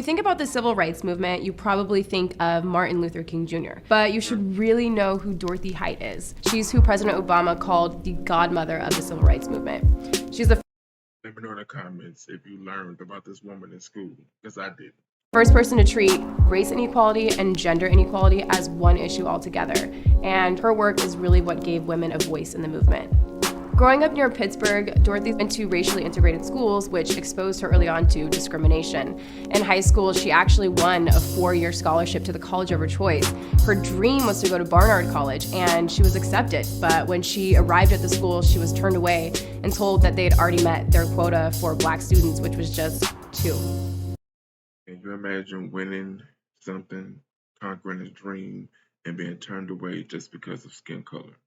think about the civil rights movement, you probably think of Martin Luther King Jr., but you should really know who Dorothy Height is. She's who President Obama called the godmother of the civil rights movement. She's the Let me know in the comments if you learned about this woman in school, because I didn't. first person to treat race inequality and gender inequality as one issue altogether, and her work is really what gave women a voice in the movement. Growing up near Pittsburgh, Dorothy went to racially integrated schools, which exposed her early on to discrimination. In high school, she actually won a 4-year scholarship to the college of her choice. Her dream was to go to Barnard College, and she was accepted. But when she arrived at the school, she was turned away and told that they had already met their quota for black students, which was just 2. Can you imagine winning something, conquering a dream, and being turned away just because of skin color?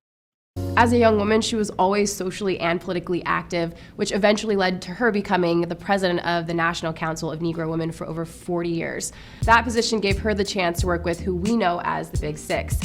As a young woman, she was always socially and politically active, which eventually led to her becoming the president of the National Council of Negro Women for over 40 years. That position gave her the chance to work with who we know as the Big Six: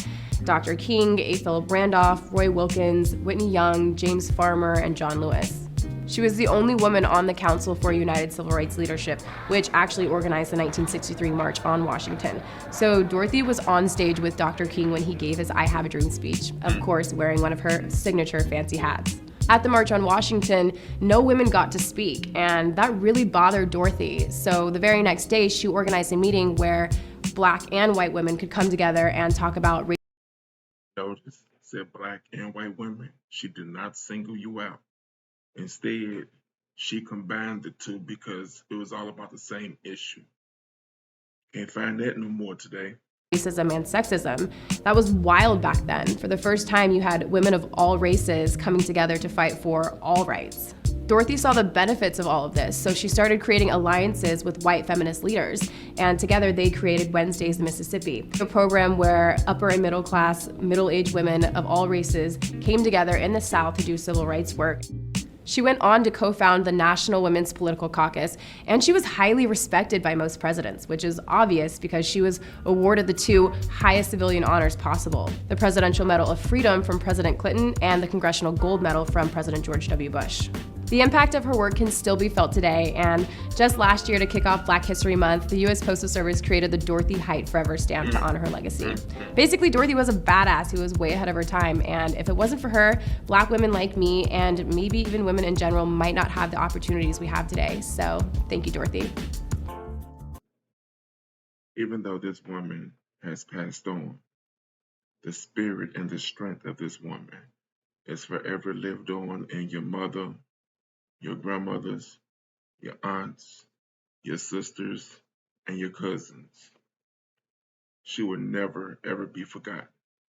Dr. King, A. Philip Randolph, Roy Wilkins, Whitney Young, James Farmer, and John Lewis. She was the only woman on the Council for United Civil Rights Leadership, which actually organized the 1963 March on Washington. So Dorothy was on stage with Dr. King when he gave his I Have a Dream speech, of course wearing one of her signature fancy hats. At the March on Washington, no women got to speak, and that really bothered Dorothy. So the very next day, she organized a meeting where black and white women could come together and talk about race. Notice, said black and white women. She did not single you out. Instead, she combined the two because it was all about the same issue. Can't find that no more today. Racism and sexism. That was wild back then. For the first time, you had women of all races coming together to fight for all rights. Dorothy saw the benefits of all of this, so she started creating alliances with white feminist leaders, and together they created Wednesdays in Mississippi, a program where upper and middle class, middle-aged women of all races came together in the South to do civil rights work. She went on to co-found the National Women's Political Caucus, and she was highly respected by most presidents, which is obvious because she was awarded the 2 highest civilian honors possible: the Presidential Medal of Freedom from President Clinton and the Congressional Gold Medal from President George W. Bush. The impact of her work can still be felt today, and just last year, to kick off Black History Month, the U.S. Postal Service created the Dorothy Height Forever stamp to honor her legacy. Basically, Dorothy was a badass who was way ahead of her time, and if it wasn't for her, black women like me, and maybe even women in general, might not have the opportunities we have today. So, thank you, Dorothy. Even though this woman has passed on, the spirit and the strength of this woman is forever lived on in your mother, your grandmothers, your aunts, your sisters, and your cousins. She will never, ever be forgotten.